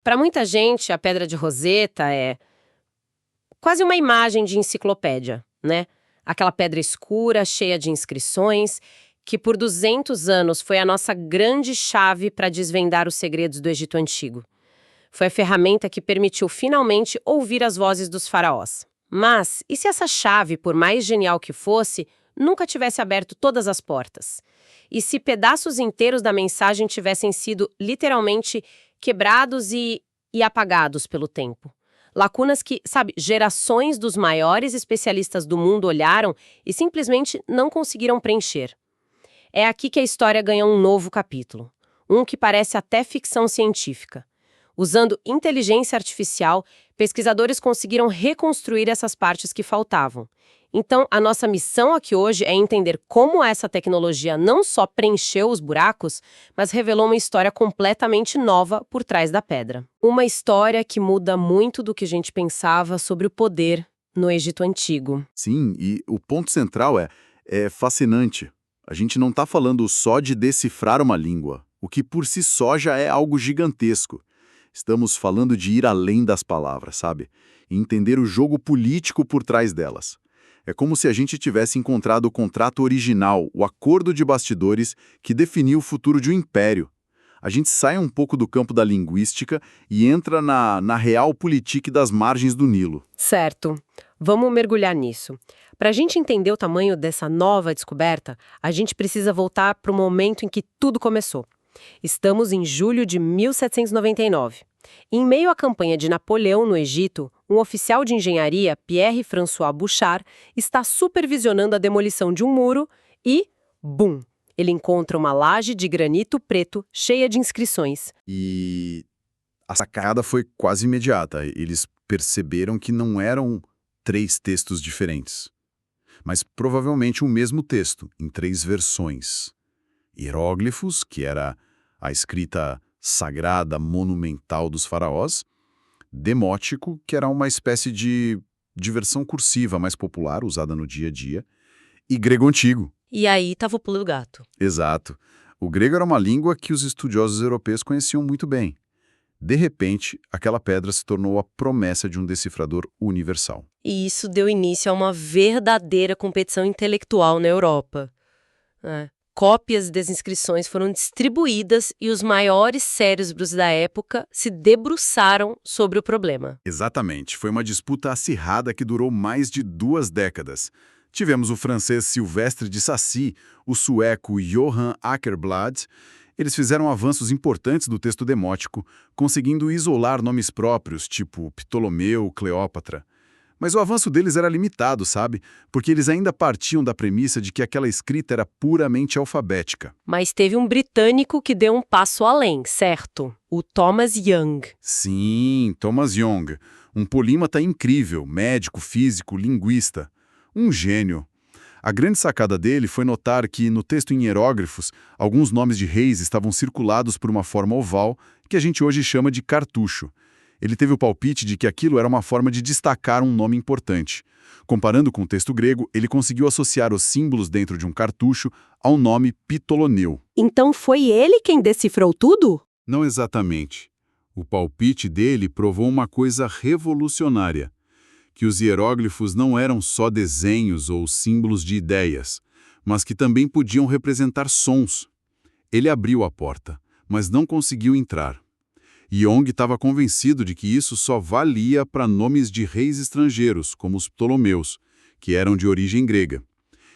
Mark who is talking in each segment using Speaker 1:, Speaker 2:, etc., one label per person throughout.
Speaker 1: Para muita gente, a Pedra de Roseta é quase uma imagem de enciclopédia, né? Aquela pedra escura, cheia de inscrições, que por 200 anos foi a nossa grande chave para desvendar os segredos do Egito Antigo. Foi a ferramenta que permitiu finalmente ouvir as vozes dos faraós. Mas, e se essa chave, por mais genial que fosse, nunca tivesse aberto todas as portas? E se pedaços inteiros da mensagem tivessem sido literalmente quebrados e apagados pelo tempo? Lacunas que, sabe, gerações dos maiores especialistas do mundo olharam e simplesmente não conseguiram preencher. É aqui que a história ganha um novo capítulo. Um que parece até ficção científica. Usando inteligência artificial, pesquisadores conseguiram reconstruir essas partes que faltavam. Então, a nossa missão aqui hoje é entender como essa tecnologia não só preencheu os buracos, mas revelou uma história completamente nova por trás da pedra. Uma história que muda muito do que a gente pensava sobre o poder no Egito Antigo.
Speaker 2: Sim, e o ponto central é fascinante. A gente não está falando só de decifrar uma língua, o que por si só já é algo gigantesco. Estamos falando de ir além das palavras, sabe? E entender o jogo político por trás delas. É como se a gente tivesse encontrado o contrato original, o acordo de bastidores que definiu o futuro de um império. A gente sai um pouco do campo da linguística e entra na realpolitik das margens do Nilo.
Speaker 1: Certo. Vamos mergulhar nisso. Para a gente entender o tamanho dessa nova descoberta, a gente precisa voltar para o momento em que tudo começou. Estamos em julho de 1799. Em meio à campanha de Napoleão no Egito, um oficial de engenharia, Pierre-François Bouchard, está supervisionando a demolição de um muro e, bum! Ele encontra uma laje de granito preto cheia de inscrições.
Speaker 2: E a sacada foi quase imediata. Eles perceberam que não eram 3 textos diferentes, mas provavelmente o mesmo texto, em 3 versões. Hieróglifos, que era a escrita sagrada, monumental dos faraós, demótico, que era uma espécie de versão cursiva mais popular, usada no dia a dia, e grego antigo.
Speaker 1: E aí estava o pulo do gato.
Speaker 2: Exato. O grego era uma língua que os estudiosos europeus conheciam muito bem. De repente, aquela pedra se tornou a promessa de um decifrador universal.
Speaker 1: E isso deu início a uma verdadeira competição intelectual na Europa. Cópias das inscrições foram distribuídas e os maiores cérebros da época se debruçaram sobre o problema.
Speaker 2: Exatamente. Foi uma disputa acirrada que durou mais de 2 décadas. Tivemos o francês Silvestre de Sacy, o sueco Johan Åkerblad. Eles fizeram avanços importantes do texto demótico, conseguindo isolar nomes próprios, tipo Ptolomeu, Cleópatra. Mas o avanço deles era limitado, sabe? Porque eles ainda partiam da premissa de que aquela escrita era puramente alfabética.
Speaker 1: Mas teve um britânico que deu um passo além, certo? O Thomas Young.
Speaker 2: Sim, Thomas Young. Um polímata incrível, médico, físico, linguista. Um gênio. A grande sacada dele foi notar que, no texto em hieróglifos, alguns nomes de reis estavam circulados por uma forma oval, que a gente hoje chama de cartucho. Ele teve o palpite de que aquilo era uma forma de destacar um nome importante. Comparando com o texto grego, ele conseguiu associar os símbolos dentro de um cartucho ao nome Ptolomeu.
Speaker 1: Então foi ele quem decifrou tudo?
Speaker 2: Não exatamente. O palpite dele provou uma coisa revolucionária, que os hieróglifos não eram só desenhos ou símbolos de ideias, mas que também podiam representar sons. Ele abriu a porta, mas não conseguiu entrar. Young estava convencido de que isso só valia para nomes de reis estrangeiros, como os Ptolomeus, que eram de origem grega.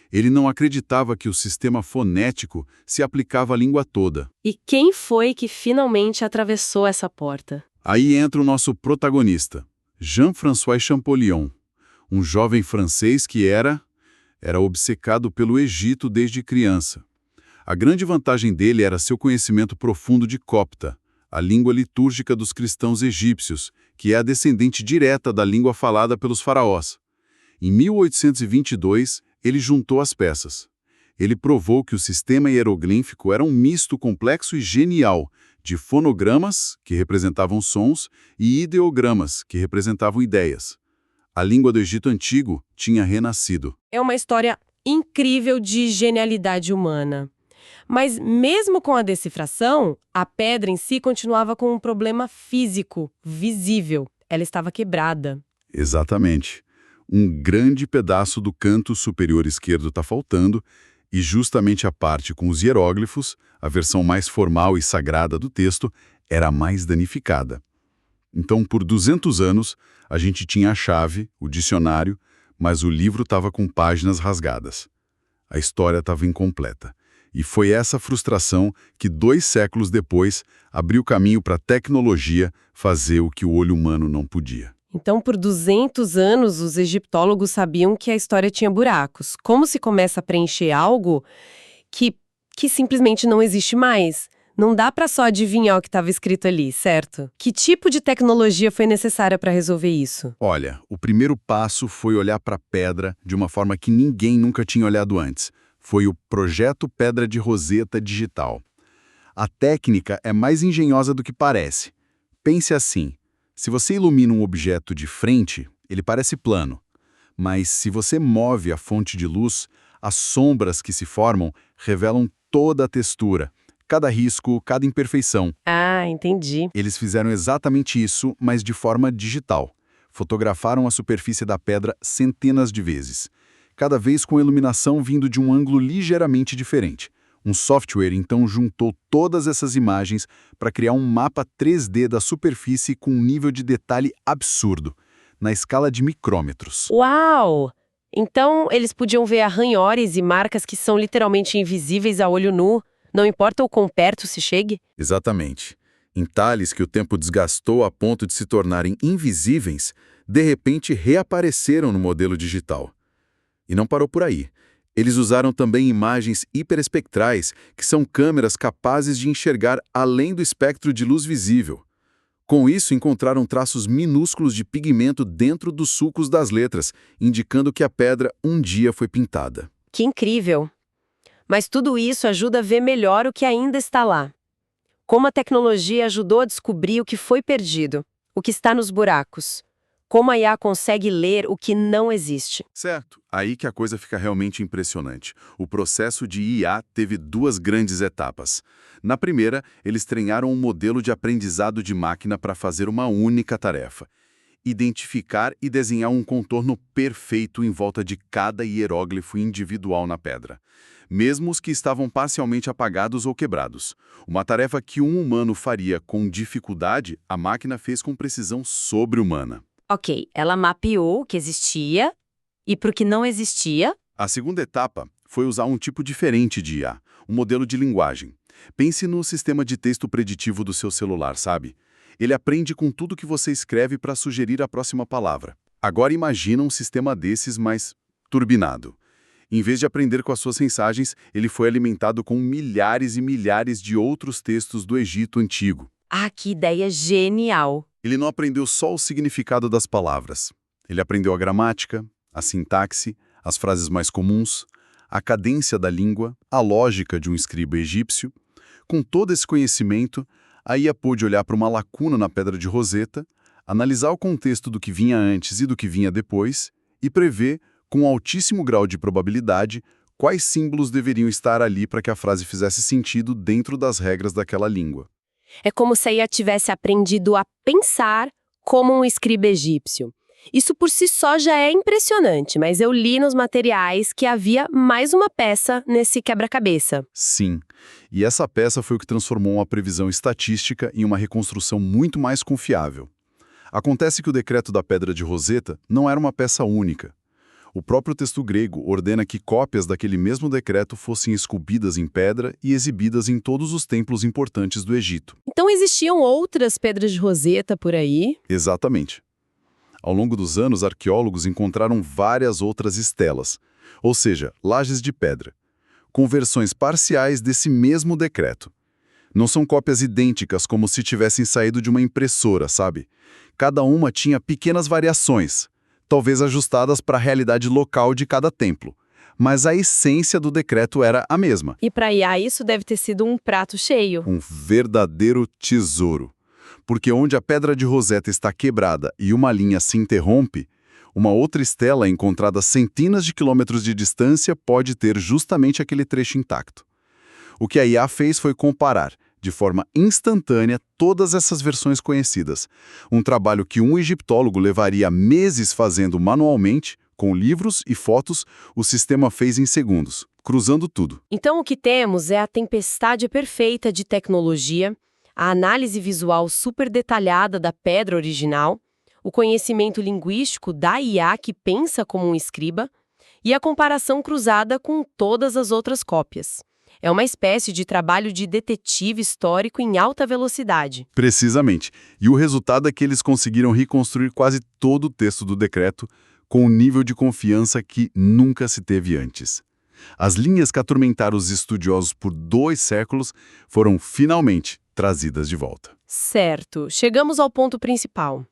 Speaker 2: Ele não acreditava que o sistema fonético se aplicava à língua toda.
Speaker 1: E quem foi que finalmente atravessou essa porta?
Speaker 2: Aí entra o nosso protagonista, Jean-François Champollion, um jovem francês que era obcecado pelo Egito desde criança. A grande vantagem dele era seu conhecimento profundo de copta, a língua litúrgica dos cristãos egípcios, que é a descendente direta da língua falada pelos faraós. Em 1822, ele juntou as peças. Ele provou que o sistema hieroglífico era um misto complexo e genial de fonogramas, que representavam sons, e ideogramas, que representavam ideias. A língua do Egito Antigo tinha renascido.
Speaker 1: É uma história incrível de genialidade humana.
Speaker 3: Mas mesmo com a decifração, a pedra em si continuava com um problema físico, visível. Ela estava quebrada.
Speaker 2: Exatamente. Um grande pedaço do canto superior esquerdo está faltando, e justamente a parte com os hieróglifos, a versão mais formal e sagrada do texto, era a mais danificada. Então, por 200 anos, a gente tinha a chave, o dicionário, mas o livro estava com páginas rasgadas. A história estava incompleta. E foi essa frustração que, 2 séculos depois, abriu caminho para a tecnologia fazer o que o olho humano não podia.
Speaker 3: Então, por 200 anos, os egiptólogos sabiam que a história tinha buracos. Como se começa a preencher algo que simplesmente não existe mais? Não dá para só adivinhar o que estava escrito ali, certo? Que tipo de tecnologia foi necessária para resolver isso?
Speaker 2: Olha, o primeiro passo foi olhar para a pedra de uma forma que ninguém nunca tinha olhado antes. Foi o Projeto Pedra de Roseta Digital. A técnica é mais engenhosa do que parece. Pense assim, se você ilumina um objeto de frente, ele parece plano. Mas se você move a fonte de luz, as sombras que se formam revelam toda a textura, cada risco, cada imperfeição.
Speaker 3: Ah, entendi.
Speaker 2: Eles fizeram exatamente isso, mas de forma digital. Fotografaram a superfície da pedra centenas de vezes, cada vez com a iluminação vindo de um ângulo ligeiramente diferente. Um software, então, juntou todas essas imagens para criar um mapa 3D da superfície com um nível de detalhe absurdo, na escala de micrômetros.
Speaker 3: Uau! Então, eles podiam ver arranhores e marcas que são literalmente invisíveis a olho nu, não importa o quão perto se chegue?
Speaker 2: Exatamente. Entalhes que o tempo desgastou a ponto de se tornarem invisíveis, de repente reapareceram no modelo digital. E não parou por aí. Eles usaram também imagens hiperespectrais, que são câmeras capazes de enxergar além do espectro de luz visível. Com isso, encontraram traços minúsculos de pigmento dentro dos sulcos das letras, indicando que a pedra um dia foi pintada.
Speaker 3: Que incrível! Mas tudo isso ajuda a ver melhor o que ainda está lá. Como a tecnologia ajudou a descobrir o que foi perdido, o que está nos buracos. Como a IA consegue ler o que não existe.
Speaker 2: Certo. Aí que a coisa fica realmente impressionante. O processo de IA teve 2 grandes etapas. Na primeira, eles treinaram um modelo de aprendizado de máquina para fazer uma única tarefa: identificar e desenhar um contorno perfeito em volta de cada hieróglifo individual na pedra, mesmo os que estavam parcialmente apagados ou quebrados. Uma tarefa que um humano faria com dificuldade, a máquina fez com precisão sobre-humana.
Speaker 1: Ok, ela mapeou o que existia e para o que não existia.
Speaker 2: A segunda etapa foi usar um tipo diferente de IA, um modelo de linguagem. Pense no sistema de texto preditivo do seu celular, sabe? Ele aprende com tudo que você escreve para sugerir a próxima palavra. Agora imagina um sistema desses mais turbinado. Em vez de aprender com as suas mensagens, ele foi alimentado com milhares e milhares de outros textos do Egito Antigo.
Speaker 1: Ah, que ideia genial!
Speaker 2: Ele não aprendeu só o significado das palavras. Ele aprendeu a gramática, a sintaxe, as frases mais comuns, a cadência da língua, a lógica de um escriba egípcio. Com todo esse conhecimento, a IA pôde olhar para uma lacuna na pedra de Roseta, analisar o contexto do que vinha antes e do que vinha depois e prever, com um altíssimo grau de probabilidade, quais símbolos deveriam estar ali para que a frase fizesse sentido dentro das regras daquela língua.
Speaker 1: É como se a IA tivesse aprendido a pensar como um escriba egípcio. Isso por si só já é impressionante, mas eu li nos materiais que havia mais uma peça nesse quebra-cabeça.
Speaker 2: Sim, e essa peça foi o que transformou uma previsão estatística em uma reconstrução muito mais confiável. Acontece que o decreto da Pedra de Roseta não era uma peça única. O próprio texto grego ordena que cópias daquele mesmo decreto fossem esculpidas em pedra e exibidas em todos os templos importantes do Egito.
Speaker 3: Então existiam outras pedras de Roseta por aí?
Speaker 2: Exatamente. Ao longo dos anos, arqueólogos encontraram várias outras estelas, ou seja, lajes de pedra, com versões parciais desse mesmo decreto. Não são cópias idênticas como se tivessem saído de uma impressora, sabe? Cada uma tinha pequenas variações, talvez ajustadas para a realidade local de cada templo. Mas a essência do decreto era a mesma.
Speaker 3: E para IA isso deve ter sido um prato cheio.
Speaker 2: Um verdadeiro tesouro. Porque onde a pedra de Roseta está quebrada e uma linha se interrompe, uma outra estela encontrada a centenas de quilômetros de distância pode ter justamente aquele trecho intacto. O que a IA fez foi comparar, de forma instantânea, todas essas versões conhecidas. Um trabalho que um egiptólogo levaria meses fazendo manualmente, com livros e fotos, o sistema fez em segundos, cruzando tudo.
Speaker 1: Então, o que temos é a tempestade perfeita de tecnologia, a análise visual super detalhada da pedra original, o conhecimento linguístico da IA que pensa como um escriba e a comparação cruzada com todas as outras cópias. É uma espécie de trabalho de detetive histórico em alta velocidade.
Speaker 2: Precisamente. E o resultado é que eles conseguiram reconstruir quase todo o texto do decreto com um nível de confiança que nunca se teve antes. As linhas que atormentaram os estudiosos por 2 séculos foram finalmente trazidas de volta.
Speaker 1: Certo, chegamos ao ponto principal.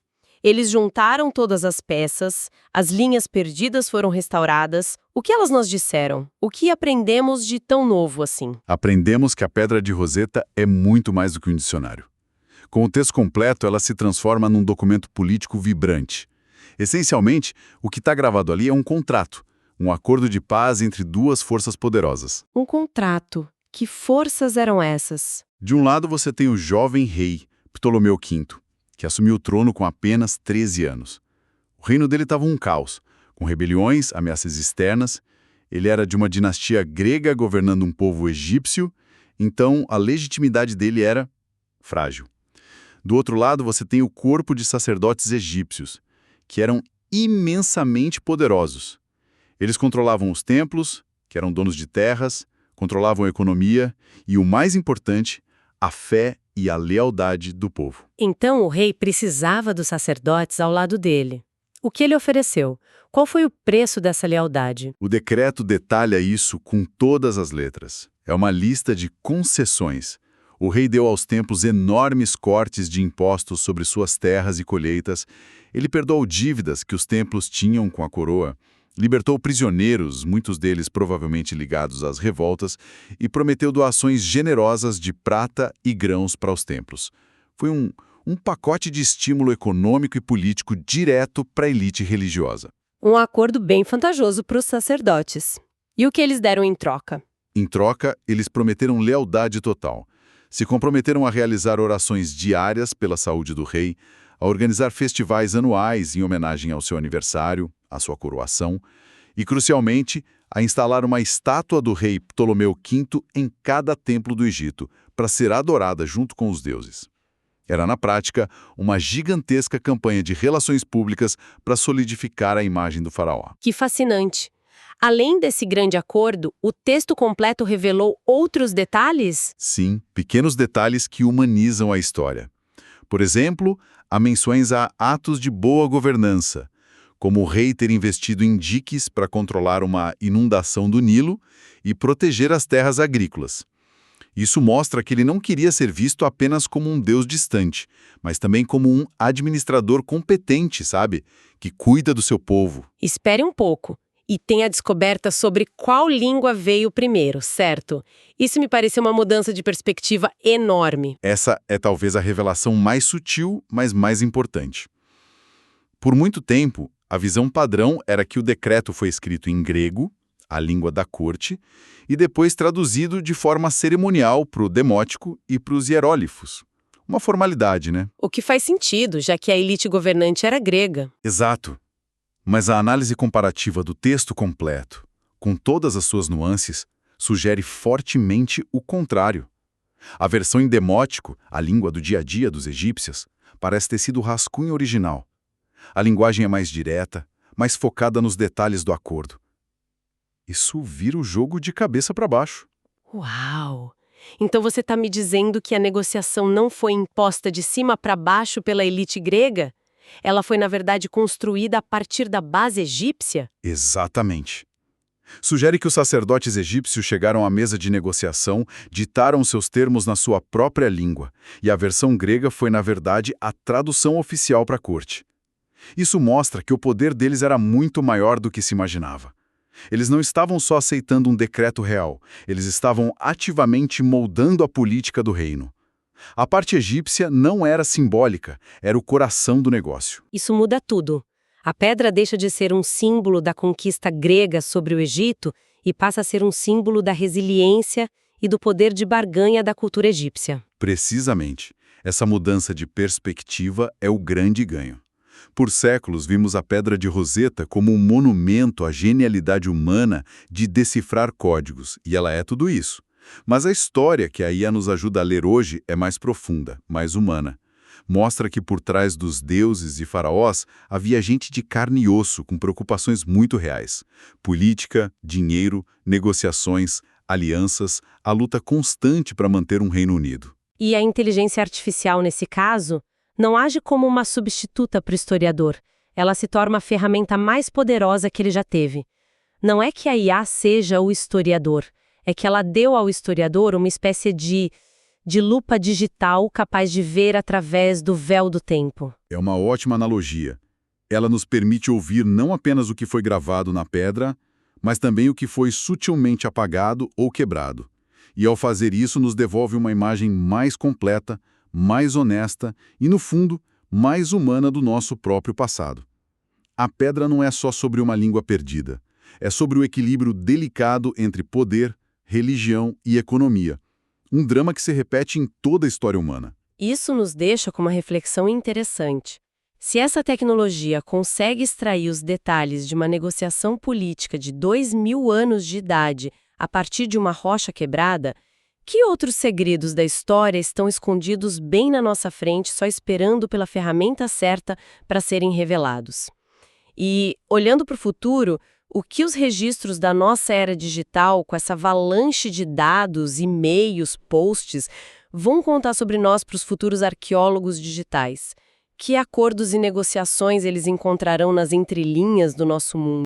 Speaker 1: Eles juntaram todas as peças, as linhas perdidas foram restauradas. O que elas nos disseram? O que aprendemos de tão novo assim?
Speaker 2: Aprendemos que a Pedra de Roseta é muito mais do que um dicionário. Com o texto completo, ela se transforma num documento político vibrante. Essencialmente, o que está gravado ali é um contrato, um acordo de paz entre 2 forças poderosas.
Speaker 1: Um contrato. Que forças eram essas?
Speaker 2: De um lado, você tem o jovem rei, Ptolomeu V, que assumiu o trono com apenas 13 anos. O reino dele estava um caos, com rebeliões, ameaças externas. Ele era de uma dinastia grega governando um povo egípcio, então a legitimidade dele era frágil. Do outro lado, você tem o corpo de sacerdotes egípcios, que eram imensamente poderosos. Eles controlavam os templos, que eram donos de terras, controlavam a economia e, o mais importante, a fé e a lealdade do povo.
Speaker 1: Então o rei precisava dos sacerdotes ao lado dele. O que ele ofereceu? Qual foi o preço dessa lealdade?
Speaker 2: O decreto detalha isso com todas as letras. É uma lista de concessões. O rei deu aos templos enormes cortes de impostos sobre suas terras e colheitas. Ele perdoou dívidas que os templos tinham com a coroa, libertou prisioneiros, muitos deles provavelmente ligados às revoltas, e prometeu doações generosas de prata e grãos para os templos. Foi um pacote de estímulo econômico e político direto para a elite religiosa.
Speaker 1: Um acordo bem vantajoso para os sacerdotes. E o que eles deram em troca?
Speaker 2: Em troca, eles prometeram lealdade total. Se comprometeram a realizar orações diárias pela saúde do rei, a organizar festivais anuais em homenagem ao seu aniversário, à sua coroação, e, crucialmente, a instalar uma estátua do rei Ptolomeu V em cada templo do Egito, para ser adorada junto com os deuses. Era, na prática, uma gigantesca campanha de relações públicas para solidificar a imagem do faraó.
Speaker 1: Que fascinante! Além desse grande acordo, o texto completo revelou outros detalhes?
Speaker 2: Sim, pequenos detalhes que humanizam a história. Por exemplo, há menções a atos de boa governança, como o rei ter investido em diques para controlar uma inundação do Nilo e proteger as terras agrícolas. Isso mostra que ele não queria ser visto apenas como um deus distante, mas também como um administrador competente, sabe? Que cuida do seu povo.
Speaker 1: Espere um pouco. E tem a descoberta sobre qual língua veio primeiro, certo? Isso me pareceu uma mudança de perspectiva enorme.
Speaker 2: Essa é talvez a revelação mais sutil, mas mais importante. Por muito tempo, a visão padrão era que o decreto foi escrito em grego, a língua da corte, e depois traduzido de forma cerimonial para o demótico e para os hieróglifos. Uma formalidade, né?
Speaker 1: O que faz sentido, já que a elite governante era grega.
Speaker 2: Exato. Mas a análise comparativa do texto completo, com todas as suas nuances, sugere fortemente o contrário. A versão em demótico, a língua do dia a dia dos egípcios, parece ter sido o rascunho original. A linguagem é mais direta, mais focada nos detalhes do acordo. Isso vira o jogo de cabeça para baixo.
Speaker 1: Uau! Então você está me dizendo que a negociação não foi imposta de cima para baixo pela elite grega? Ela foi, na verdade, construída a partir da base egípcia?
Speaker 2: Exatamente. Sugere que os sacerdotes egípcios chegaram à mesa de negociação, ditaram seus termos na sua própria língua, e a versão grega foi, na verdade, a tradução oficial para a corte. Isso mostra que o poder deles era muito maior do que se imaginava. Eles não estavam só aceitando um decreto real, eles estavam ativamente moldando a política do reino. A parte egípcia não era simbólica, era o coração do negócio.
Speaker 1: Isso muda tudo. A pedra deixa de ser um símbolo da conquista grega sobre o Egito e passa a ser um símbolo da resiliência e do poder de barganha da cultura egípcia.
Speaker 2: Precisamente. Essa mudança de perspectiva é o grande ganho. Por séculos, vimos a Pedra de Roseta como um monumento à genialidade humana de decifrar códigos, e ela é tudo isso. Mas a história que a IA nos ajuda a ler hoje é mais profunda, mais humana. Mostra que por trás dos deuses e faraós havia gente de carne e osso com preocupações muito reais. Política, dinheiro, negociações, alianças, a luta constante para manter um reino unido.
Speaker 1: E a inteligência artificial, nesse caso, não age como uma substituta para o historiador. Ela se torna a ferramenta mais poderosa que ele já teve. Não é que a IA seja o historiador, é que ela deu ao historiador uma espécie de lupa digital capaz de ver através do véu do tempo.
Speaker 2: É uma ótima analogia. Ela nos permite ouvir não apenas o que foi gravado na pedra, mas também o que foi sutilmente apagado ou quebrado. E ao fazer isso, nos devolve uma imagem mais completa, mais honesta e, no fundo, mais humana do nosso próprio passado. A pedra não é só sobre uma língua perdida. É sobre o equilíbrio delicado entre poder, religião e economia. Um drama que se repete em toda a história humana.
Speaker 1: Isso nos deixa com uma reflexão interessante. Se essa tecnologia consegue extrair os detalhes de uma negociação política de 2000 anos de idade a partir de uma rocha quebrada, que outros segredos da história estão escondidos bem na nossa frente, só esperando pela ferramenta certa para serem revelados? E, olhando para o futuro, o que os registros da nossa era digital, com essa avalanche de dados, e-mails, posts, vão contar sobre nós para os futuros arqueólogos digitais? Que acordos e negociações eles encontrarão nas entrelinhas do nosso mundo?